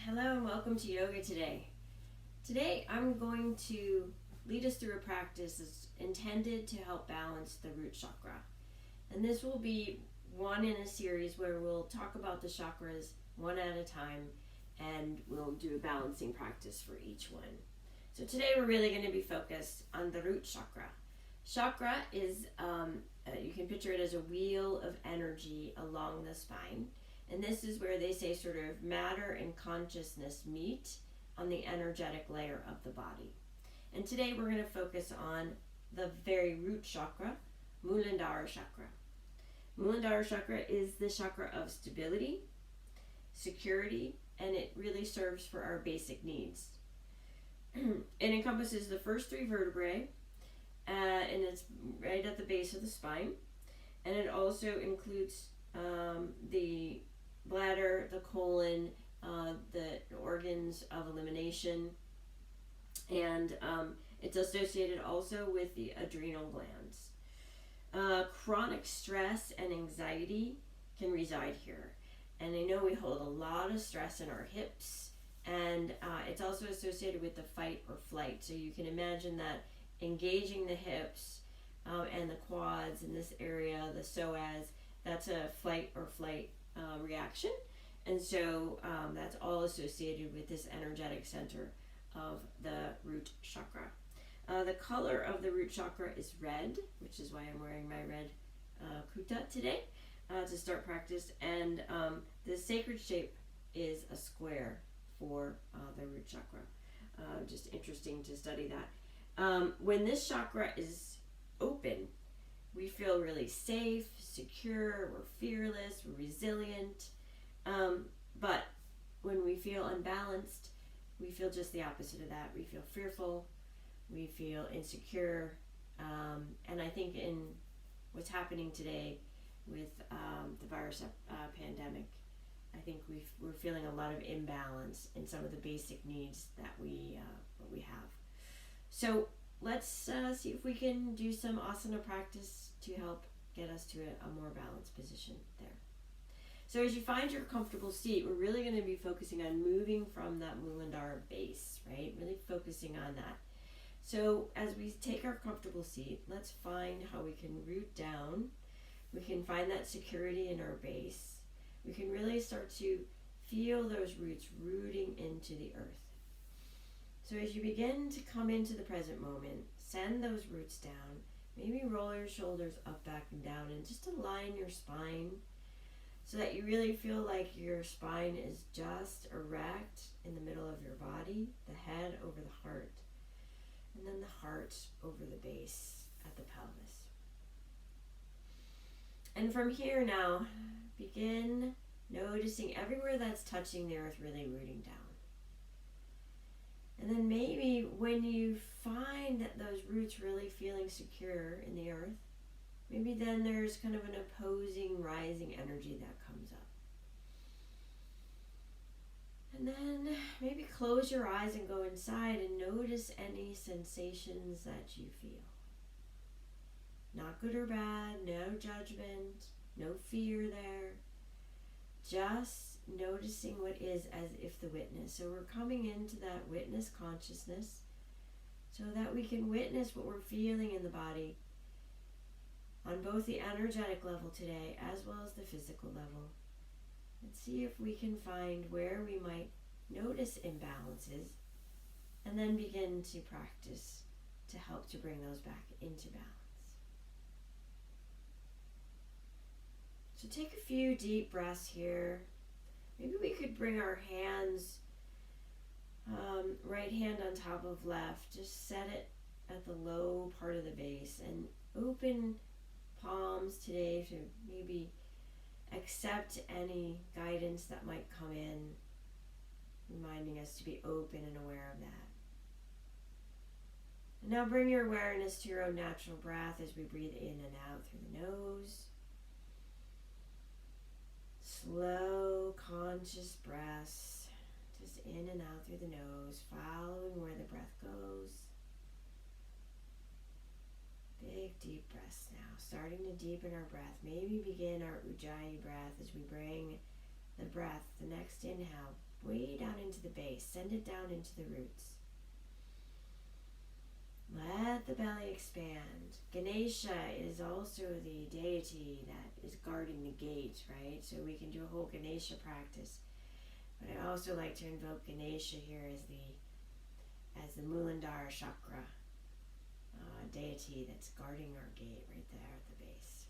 Hello and welcome to Yoga Today. Today I'm going to lead us through a practice that's intended to help balance the root chakra. And this will be one in a series where we'll talk about the chakras one at a time and we'll do a balancing practice for each one. So today we're really going to be focused on the root chakra. Chakra is, you can picture it as a wheel of energy along the spine. And this is where they say sort of matter and consciousness meet on the energetic layer of the body. And today we're going to focus on the very root chakra, Muladhara chakra. Muladhara chakra is the chakra of stability, security, and it really serves for our basic needs. It encompasses the first three vertebrae, and it's right at the base of the spine. And it also includes the bladder, the colon, the organs of elimination, and it's associated also with the adrenal glands. Chronic stress and anxiety can reside here, and I know we hold a lot of stress in our hips, and it's also associated with the fight or flight. So you can imagine that engaging the hips and the quads in this area, the psoas, that's a fight or flight reaction. And so that's all associated with this energetic center of the root chakra. The color of the root chakra is red, which is why I'm wearing my red kuta today to start practice. And the sacred shape is a square for the root chakra. Just interesting to study that. When this chakra is open, we feel really safe, secure, we're fearless, we're resilient. But when we feel unbalanced, we feel just the opposite of that. We feel fearful, we feel insecure, and I think in what's happening today with the virus pandemic, I think we're feeling a lot of imbalance in some of the basic needs that we have. So let's see if we can do some asana practice to help get us to a more balanced position there. So as you find your comfortable seat, we're really going to be focusing on moving from that Muladhara base, right? Really focusing on that. So as we take our comfortable seat, let's find how we can root down. We can find that security in our base. We can really start to feel those roots rooting into the earth. So as you begin to come into the present moment, send those roots down. Maybe roll your shoulders up, back, and down, and just align your spine so that you really feel like your spine is just erect in the middle of your body, the head over the heart, and then the heart over the base at the pelvis. And from here now, begin noticing everywhere that's touching the earth, really rooting down. And then maybe when you find that those roots really feeling secure in the earth, maybe then there's kind of an opposing, rising energy that comes up. And then maybe close your eyes and go inside and notice any sensations that you feel. Not good or bad, no judgment, no fear there. Just noticing what is as if the witness. So we're coming into that witness consciousness so that we can witness what we're feeling in the body on both the energetic level today as well as the physical level. And see if we can find where we might notice imbalances and then begin to practice to help to bring those back into balance. So take a few deep breaths here. Maybe we could bring our hands, right hand on top of left, just set it at the low part of the base and open palms today to maybe accept any guidance that might come in, reminding us to be open and aware of that. And now bring your awareness to your own natural breath as we breathe in and out through the nose. Slow, conscious breaths, just in and out through the nose, following where the breath goes. Big deep breaths now, starting to deepen our breath. Maybe begin our Ujjayi breath as we bring the breath, the next inhale, way down into the base. Send it down into the roots. Let the belly expand. Ganesha is also the deity that is guarding the gate, right? So we can do a whole Ganesha practice. But I also like to invoke Ganesha here as the Muladhara Chakra deity that's guarding our gate right there at the base.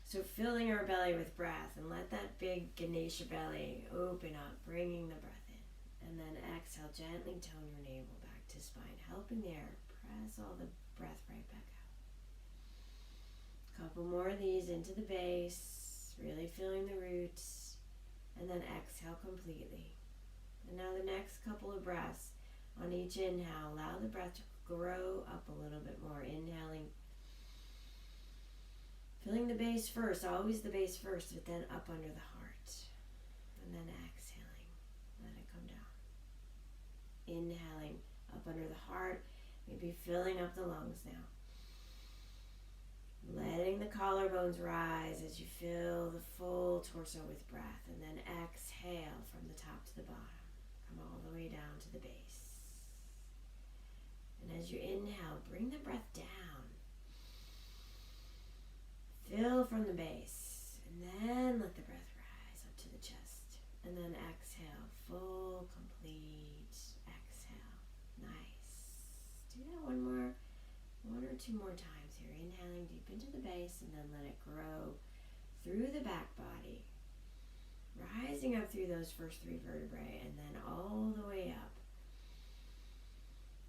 So filling our belly with breath, and let that big Ganesha belly open up, bringing the breath in. And then exhale, gently tone your navel back to spine, helping the air press all the breath right back out. Couple more of these into the base, really feeling the roots, and then exhale completely. And now the next couple of breaths, on each inhale, allow the breath to grow up a little bit more. Inhaling, filling the base first, always the base first, but then up under the heart. And then exhaling, let it come down. Inhaling, up under the heart, maybe filling up the lungs now. Letting the collarbones rise as you fill the full torso with breath, and then exhale from the top to the bottom. Come all the way down to the base. And as you inhale, bring the breath down. Fill from the base, and then let the breath rise up to the chest. And then exhale, full, complete exhale. Nice. Do that one or two more times here. Inhaling deep into the base, and then let it grow through the back body. Rising up through those first 3 vertebrae, and then all the way up.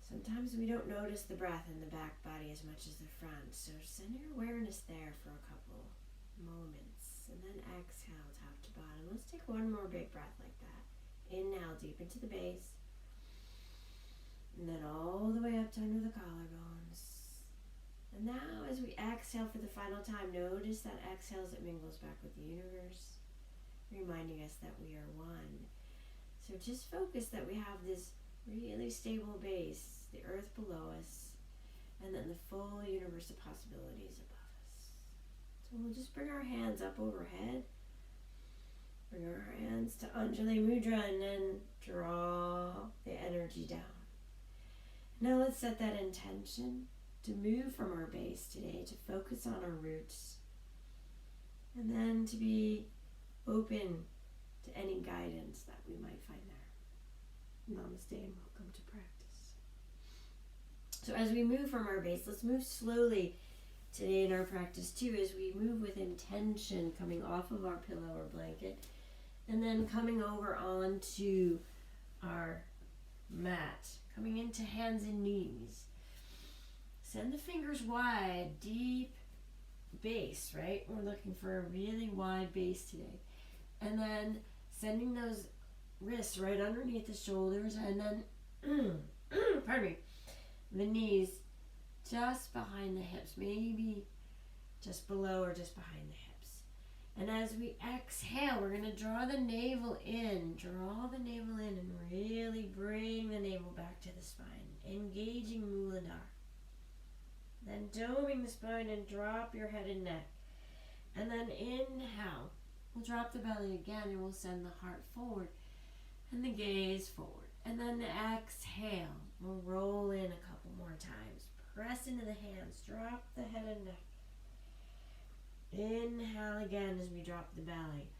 Sometimes we don't notice the breath in the back body as much as the front, so send your awareness there for a couple moments, and then exhale top to bottom. Let's take one more big breath like that. Inhale deep into the base, and then all the way up to under the collarbones. And now as we exhale for the final time, notice that exhale as it mingles back with the universe, reminding us that we are one. So just focus that we have this really stable base, the earth below us, and then the full universe of possibilities above us. So we'll just bring our hands up overhead, bring our hands to Anjali Mudra, and then draw the energy down. Now let's set that intention to move from our base today, to focus on our roots, and then to be open to any guidance that we might find there. Namaste and welcome to practice. So as we move from our base, let's move slowly today in our practice too, as we move with intention, coming off of our pillow or blanket, and then coming over onto our mat, coming into hands and knees. Send the fingers wide, deep base, right? We're looking for a really wide base today. And then sending those wrists right underneath the shoulders, and then pardon me, the knees just behind the hips, maybe just below or just behind the hips. And as we exhale, we're going to draw the navel in, and really bring the navel back to the spine, engaging Muladhara. Then doming the spine and drop your head and neck. And then inhale, we'll drop the belly again, and we'll send the heart forward and the gaze forward. And then exhale, we'll roll in a couple more times. Press into the hands, drop the head and neck. Inhale again as we drop the belly.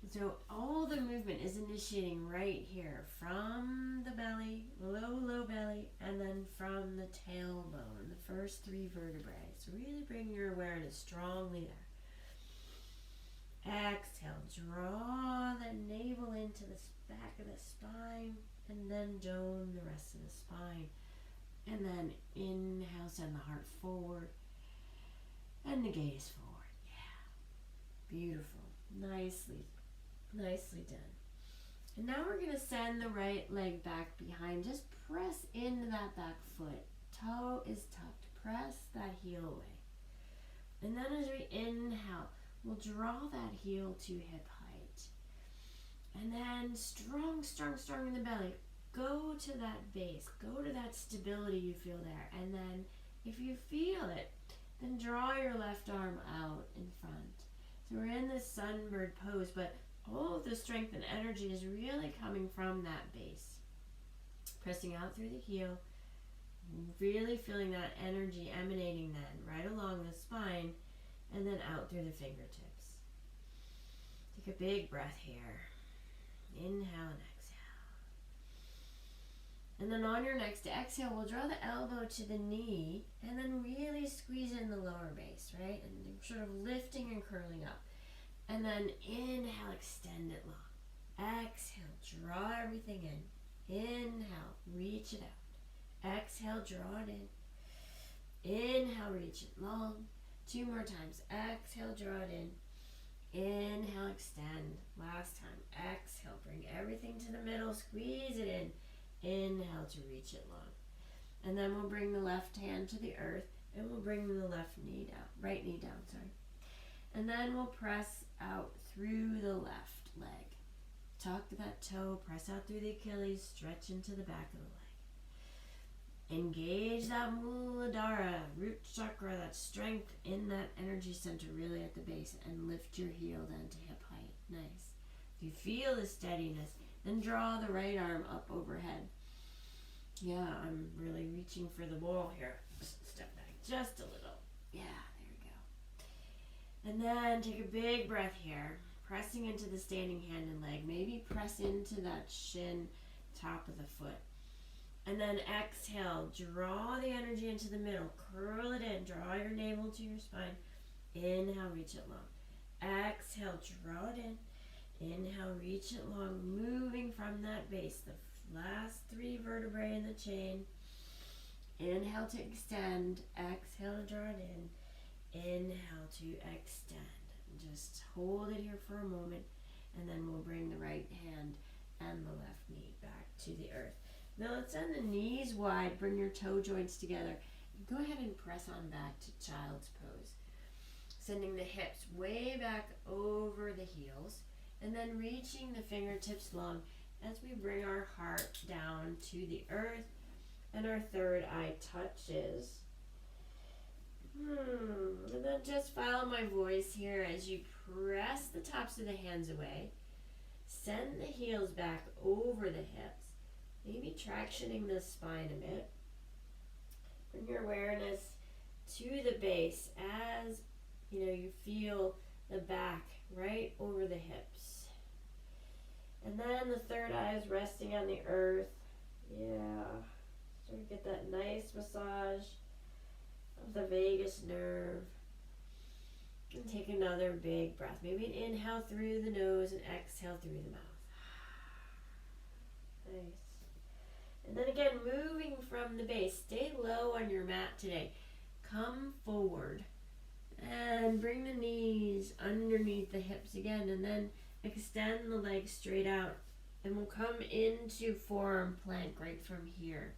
So all the movement is initiating right here from the belly, low belly, and then from the tailbone, the first 3 vertebrae. So really bring your awareness strongly there. Exhale, draw the navel into the back of the spine, and then dome the rest of the spine. And then inhale, send the heart forward, and the gaze forward. Yeah, beautiful, nicely done. And now we're going to send the right leg back behind. Just press into that back foot. Toe is tucked. Press that heel away. And then as we inhale, we'll draw that heel to hip height. And then strong in the belly. Go to that base. Go to that stability you feel there. And then if you feel it, then draw your left arm out in front. So we're in this sunbird pose, but all of the strength and energy is really coming from that base. Pressing out through the heel, really feeling that energy emanating then right along the spine and then out through the fingertips. Take a big breath here. Inhale and exhale. And then on your next exhale, we'll draw the elbow to the knee and then really squeeze in the lower base, right? And sort of lifting and curling up. And then inhale, extend it long. Exhale, draw everything in. Inhale, reach it out. Exhale, draw it in. Inhale, reach it long. 2 more times. Exhale, draw it in. Inhale, extend. Last time. Exhale, bring everything to the middle. Squeeze it in. Inhale to reach it long. And then we'll bring the left hand to the earth and we'll bring the left knee down. Right knee down, sorry. And then we'll press out through the left leg. Tuck that toe, press out through the Achilles, stretch into the back of the leg. Engage that Muladhara, root chakra, that strength in that energy center really at the base, and lift your heel then to hip height. Nice. If you feel the steadiness, then draw the right arm up overhead. Yeah, I'm really reaching for the wall here. Step back just a little. Yeah, there we go. And then take a big breath here. Pressing into the standing hand and leg. Maybe press into that shin, top of the foot. And then exhale. Draw the energy into the middle. Curl it in. Draw your navel to your spine. Inhale, reach it long. Exhale, draw it in. Inhale, reach it long. Moving from that base. The last 3 vertebrae in the chain. Inhale to extend. Exhale to draw it in. Inhale to extend. Just hold it here for a moment, and then we'll bring the right hand and the left knee back to the earth. Now let's send the knees wide, bring your toe joints together. Go ahead and press on back to child's pose. Sending the hips way back over the heels, and then reaching the fingertips long as we bring our heart down to the earth, and our third eye touches. And then just follow my voice here as you press the tops of the hands away. Send the heels back over the hips. Maybe tractioning the spine a bit. Bring your awareness to the base as you feel the back right over the hips. And then the third eye is resting on the earth. Yeah. So we get that nice massage of the vagus nerve. And take another big breath. Maybe an inhale through the nose and exhale through the mouth. Nice. And then again, moving from the base. Stay low on your mat today. Come forward and bring the knees underneath the hips again, and then extend the legs straight out. And we'll come into forearm plank right from here.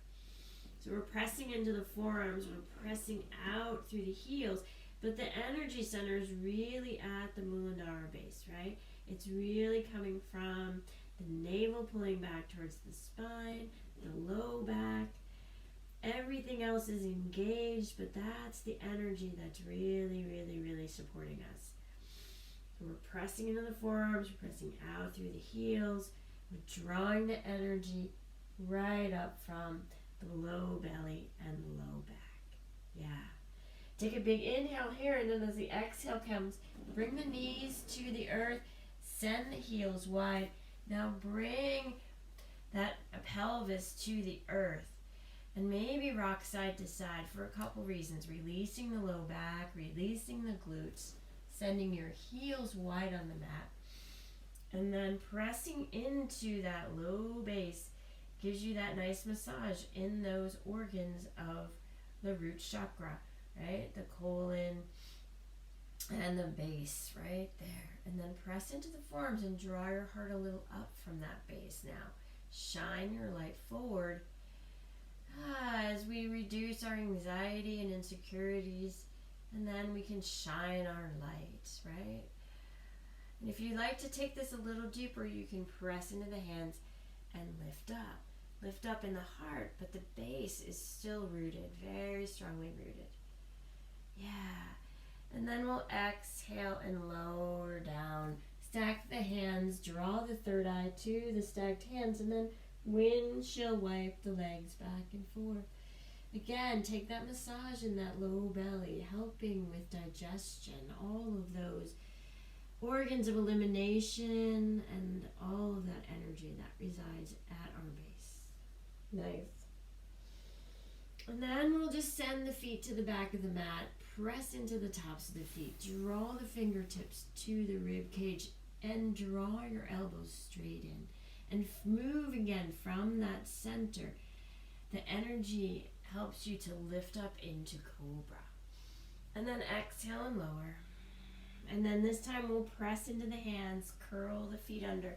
So we're pressing into the forearms, we're pressing out through the heels, but the energy center is really at the Muladhara base, right? It's really coming from the navel pulling back towards the spine, the low back. Everything else is engaged, but that's the energy that's really, really, really supporting us. So we're pressing into the forearms, we're pressing out through the heels, we're drawing the energy right up from the low belly and the low back. Yeah. Take a big inhale here, and then as the exhale comes, bring the knees to the earth, send the heels wide. Now bring that pelvis to the earth, and maybe rock side to side for a couple reasons. Releasing the low back, releasing the glutes, sending your heels wide on the mat, and then pressing into that low base gives you that nice massage in those organs of the root chakra, right? The colon and the base right there. And then press into the forearms and draw your heart a little up from that base now. Shine your light forward as we reduce our anxiety and insecurities, and then we can shine our light, right? And if you'd like to take this a little deeper, you can press into the hands and lift up. Lift up in the heart, but the base is still rooted, very strongly rooted. Yeah. And then we'll exhale and lower down, stack the hands, draw the third eye to the stacked hands, and then windshield wipe the legs back and forth. Again, take that massage in that low belly, helping with digestion, all of those organs of elimination and all of that energy that resides at our base. Nice. And then we'll just send the feet to the back of the mat, press into the tops of the feet, draw the fingertips to the rib cage, and draw your elbows straight in. And move again from that center. The energy helps you to lift up into cobra. And then exhale and lower. And then this time we'll press into the hands, curl the feet under.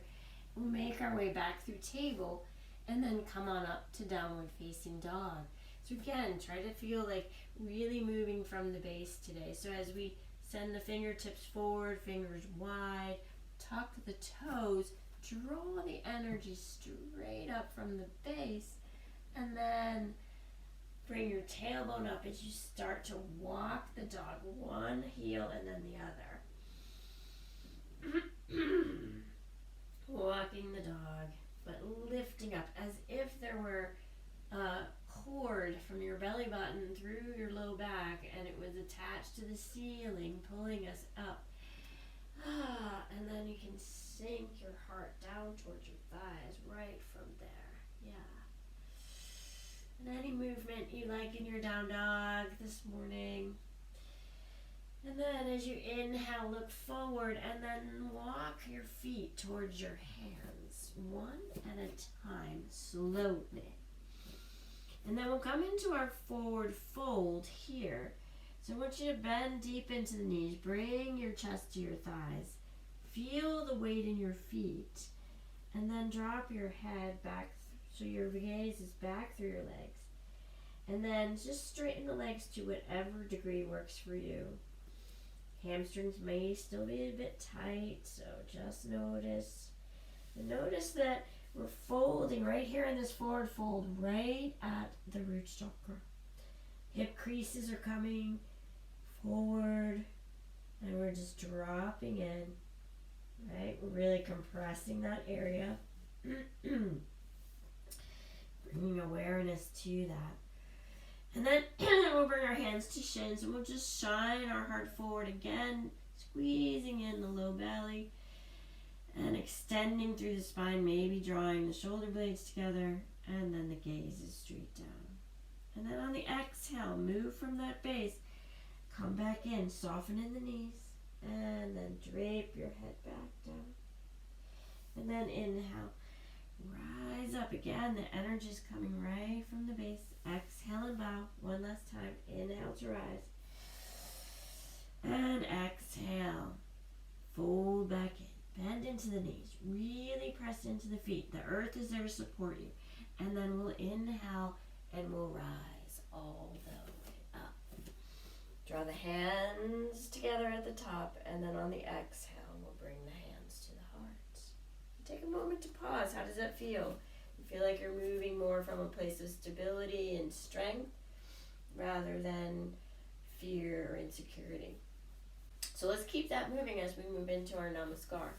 We'll make our way back through table and then come on up to downward facing dog. So again, try to feel like really moving from the base today. So as we send the fingertips forward, fingers wide, tuck the toes, draw the energy straight up from the base, and then bring your tailbone up as you start to walk the dog, one heel and then the other. Walking the dog, but lifting up as if there were a cord from your belly button through your low back and it was attached to the ceiling, pulling us up. And then you can sink your heart down towards your thighs right from there. Yeah. And any movement you like in your down dog this morning. And then as you inhale, look forward and then walk your feet towards your hands, one at a time, slowly. And then we'll come into our forward fold here. So I want you to bend deep into the knees, bring your chest to your thighs, feel the weight in your feet, and then drop your head back so your gaze is back through your legs. And then just straighten the legs to whatever degree works for you. Hamstrings may still be a bit tight, so just notice. And notice that we're folding right here in this forward fold, right at the root chakra. Hip creases are coming forward, and we're just dropping in, right? We're really compressing that area. Bringing awareness to that. And then we'll bring our hands to shins and we'll just shine our heart forward again, squeezing in the low belly and extending through the spine, maybe drawing the shoulder blades together, and then the gaze is straight down. And then on the exhale, move from that base, come back in, soften in the knees, and then drape your head back down. And then inhale. Rise up again. The energy is coming right from the base. Exhale and bow. One last time. Inhale to rise. And exhale. Fold back in. Bend into the knees. Really press into the feet. The earth is there to support you. And then we'll inhale and we'll rise all the way up. Draw the hands together at the top. And then on the exhale, we'll bring the hands to the heart. Take a moment to pause. How does that feel? You feel like you're moving more from a place of stability and strength rather than fear or insecurity. So let's keep that moving as we move into our Namaskar.